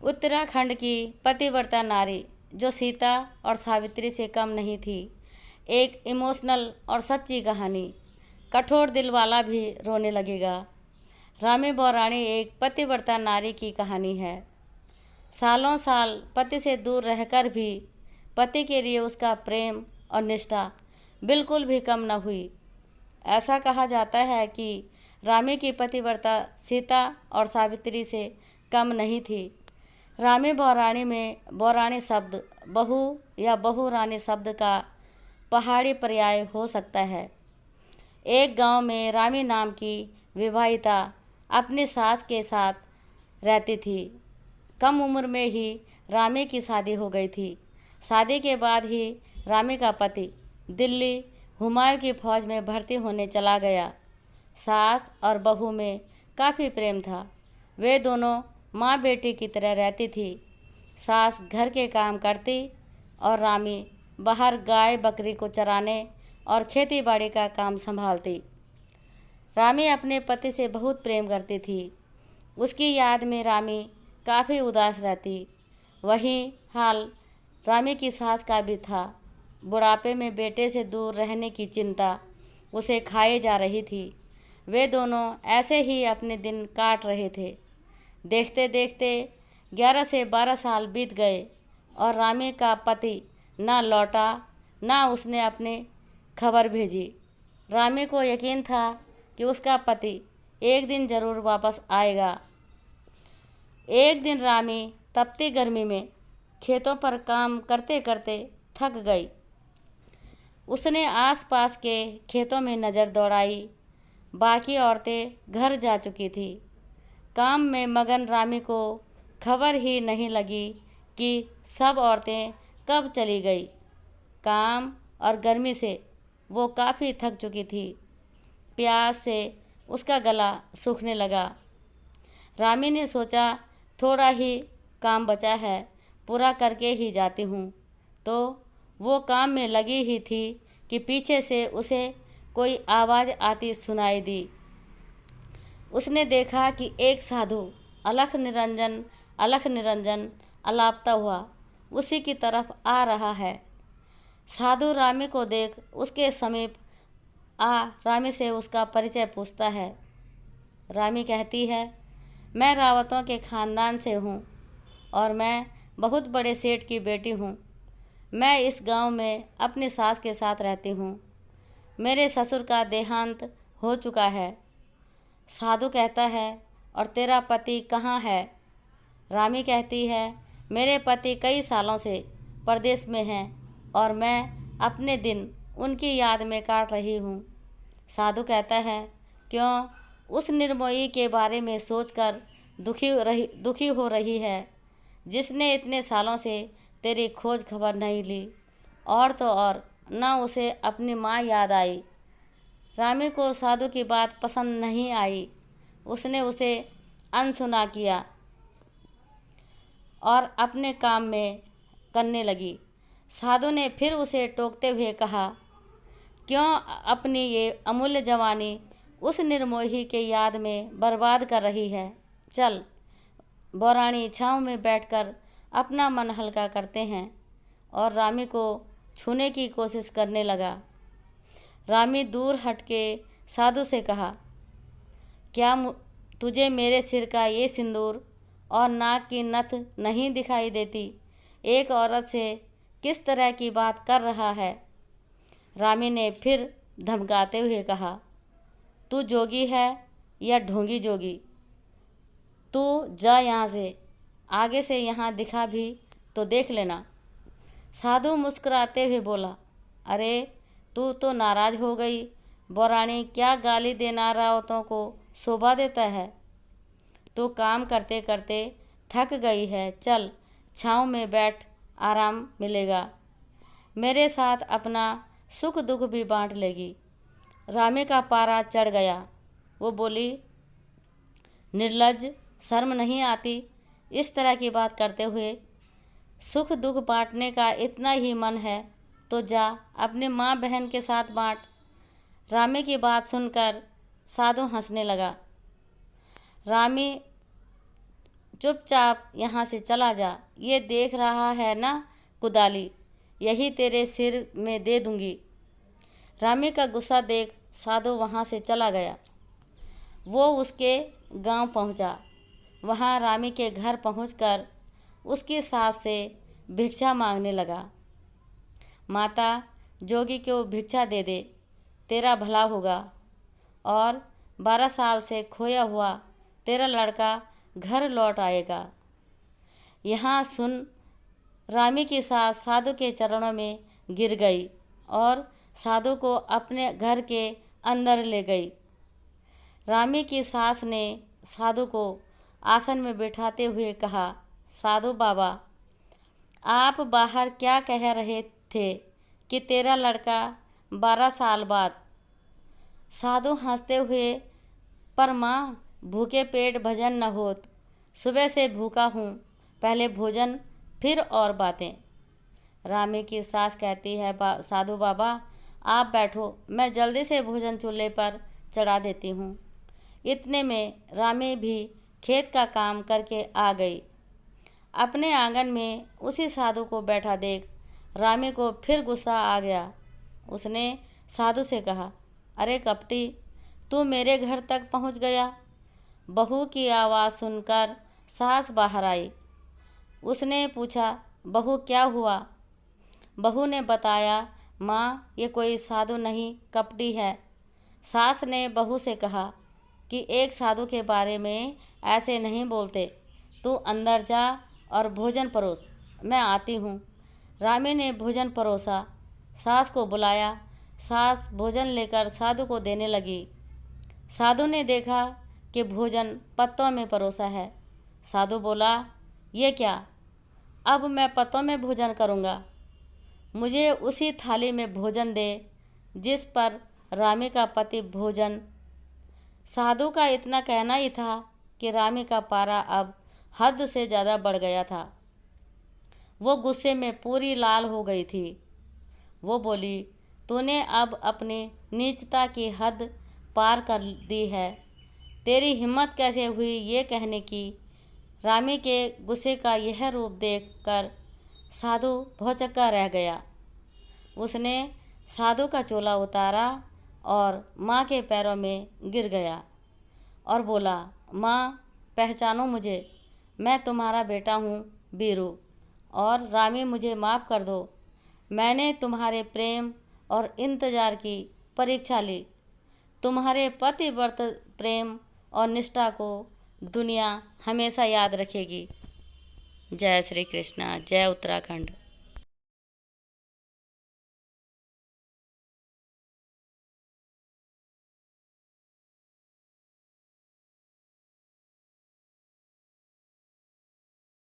उत्तराखंड की पतिव्रता नारी जो सीता और सावित्री से कम नहीं थी। एक इमोशनल और सच्ची कहानी। कठोर दिल वाला भी रोने लगेगा। रामी बौराणी एक पतिव्रता नारी की कहानी है। सालों साल पति से दूर रहकर भी पति के लिए उसका प्रेम और निष्ठा बिल्कुल भी कम न हुई। ऐसा कहा जाता है कि रामी की पतिव्रता सीता और सावित्री से कम नहीं थी। रामी बौराणी में बौराणी शब्द बहू या बहु रानी शब्द का पहाड़ी पर्याय हो सकता है। एक गांव में रामी नाम की विवाहिता अपनी सास के साथ रहती थी। कम उम्र में ही रामी की शादी हो गई थी। शादी के बाद ही रामी का पति दिल्ली हुमायूं की फौज में भर्ती होने चला गया। सास और बहू में काफ़ी प्रेम था। वे दोनों माँ बेटी की तरह रहती थी। सास घर के काम करती और रामी बाहर गाय बकरी को चराने और खेती बाड़ी का काम संभालती। रामी अपने पति से बहुत प्रेम करती थी। उसकी याद में रामी काफ़ी उदास रहती। वही हाल रामी की सास का भी था। बुढ़ापे में बेटे से दूर रहने की चिंता उसे खाए जा रही थी। वे दोनों ऐसे ही अपने दिन काट रहे थे। देखते देखते 11 से 12 साल बीत गए और रामी का पति ना लौटा, ना उसने अपने खबर भेजी। रामी को यकीन था कि उसका पति एक दिन ज़रूर वापस आएगा। एक दिन रामी तपती गर्मी में खेतों पर काम करते करते थक गई। उसने आसपास के खेतों में नज़र दौड़ाई। बाकी औरतें घर जा चुकी थी। काम में मगन रामी को खबर ही नहीं लगी कि सब औरतें कब चली गई। काम और गर्मी से वो काफ़ी थक चुकी थी। प्यास से उसका गला सूखने लगा। रामी ने सोचा थोड़ा ही काम बचा है, पूरा करके ही जाती हूँ। तो वो काम में लगी ही थी कि पीछे से उसे कोई आवाज़ आती सुनाई दी। उसने देखा कि एक साधु अलख निरंजन अलापता हुआ उसी की तरफ आ रहा है। साधु रामी को देख उसके समीप आ रामी से उसका परिचय पूछता है। रामी कहती है, मैं रावतों के ख़ानदान से हूँ और मैं बहुत बड़े सेठ की बेटी हूँ। मैं इस गांव में अपनी सास के साथ रहती हूँ। मेरे ससुर का देहांत हो चुका है। साधु कहता है, और तेरा पति कहाँ है? रामी कहती है, मेरे पति कई सालों से परदेश में हैं और मैं अपने दिन उनकी याद में काट रही हूँ। साधु कहता है, क्यों? उस निर्मोही के बारे में सोचकर दुखी हो रही है जिसने इतने सालों से तेरी खोज खबर नहीं ली। और तो और न उसे अपनी माँ याद आई। रामी को साधु की बात पसंद नहीं आई। उसने उसे अनसुना किया और अपने काम में करने लगी। साधु ने फिर उसे टोकते हुए कहा, क्यों अपनी ये अमूल्य जवानी उस निर्मोही के याद में बर्बाद कर रही है? चल, बौराणी छाँव में बैठकर अपना मन हल्का करते हैं। और रामी को छूने की कोशिश करने लगा। रामी दूर हट के साधु से कहा, क्या तुझे मेरे सिर का ये सिंदूर और नाक की नथ नहीं दिखाई देती? एक औरत से किस तरह की बात कर रहा है? रामी ने फिर धमकाते हुए कहा, तू जोगी है या ढोंगी जोगी? तू जा यहाँ से, आगे से यहाँ दिखा भी तो देख लेना। साधु मुस्कुराते हुए बोला, अरे तू तो नाराज़ हो गई। बौराणी क्या गाली देना रावतों को शोभा देता है? तू काम करते करते थक गई है। चल, छाँव में बैठ, आराम मिलेगा। मेरे साथ अपना सुख दुख भी बांट लेगी। रामी का पारा चढ़ गया। वो बोली, निर्लज्ज, शर्म नहीं आती इस तरह की बात करते हुए? सुख दुख बांटने का इतना ही मन है तो जा अपनी माँ बहन के साथ बांट। रामी की बात सुनकर साधु हंसने लगा। रामी चुपचाप यहाँ से चला जा। ये देख रहा है ना कुदाली, यही तेरे सिर में दे दूंगी। रामी का गुस्सा देख साधु वहाँ से चला गया। वो उसके गांव पहुँचा। वहाँ रामी के घर पहुँचकर उसकी सास से भिक्षा मांगने लगा। माता, जोगी को भिक्षा दे दे, तेरा भला होगा और 12 साल से खोया हुआ तेरा लड़का घर लौट आएगा। यहाँ सुन, रामी की सास साधु के चरणों में गिर गई और साधु को अपने घर के अंदर ले गई। रामी की सास ने साधु को आसन में बिठाते हुए कहा, साधु बाबा, आप बाहर क्या कह रहे थे कि तेरा लड़का 12 साल बाद? साधु हंसते हुए, पर माँ, भूखे पेट भजन न होत, सुबह से भूखा हूँ, पहले भोजन फिर और बातें। रामी की सास कहती है, साधु बाबा आप बैठो, मैं जल्दी से भोजन चूल्हे पर चढ़ा देती हूँ। इतने में रामी भी खेत का काम करके आ गई। अपने आंगन में उसी साधु को बैठा देख रामी को फिर गुस्सा आ गया। उसने साधु से कहा, अरे कपटी, तू मेरे घर तक पहुंच गया। बहू की आवाज़ सुनकर सास बाहर आई। उसने पूछा, बहू क्या हुआ? बहू ने बताया, माँ, ये कोई साधु नहीं, कपटी है। सास ने बहू से कहा कि एक साधु के बारे में ऐसे नहीं बोलते, तू अंदर जा और भोजन परोस, मैं आती हूँ। रामी ने भोजन परोसा, सास को बुलाया। सास भोजन लेकर साधु को देने लगी। साधु ने देखा कि भोजन पत्तों में परोसा है। साधु बोला, ये क्या? अब मैं पत्तों में भोजन करूँगा। मुझे उसी थाली में भोजन दे जिस पर रामी का पति भोजन। साधु का इतना कहना ही था कि रामी का पारा अब हद से ज़्यादा बढ़ गया था। वो गुस्से में पूरी लाल हो गई थी। वो बोली, तूने अब अपनी नीचता की हद पार कर दी है। तेरी हिम्मत कैसे हुई ये कहने की? रामी के गुस्से का यह रूप देखकर साधु भौचक्का रह गया। उसने साधु का चोला उतारा और माँ के पैरों में गिर गया और बोला, माँ, पहचानो मुझे, मैं तुम्हारा बेटा हूँ बीरू, और रामी मुझे माफ़ कर दो। मैंने तुम्हारे प्रेम और इंतज़ार की परीक्षा ली। तुम्हारे पतिव्रत प्रेम और निष्ठा को दुनिया हमेशा याद रखेगी। जय श्री कृष्णा, जय उत्तराखंड।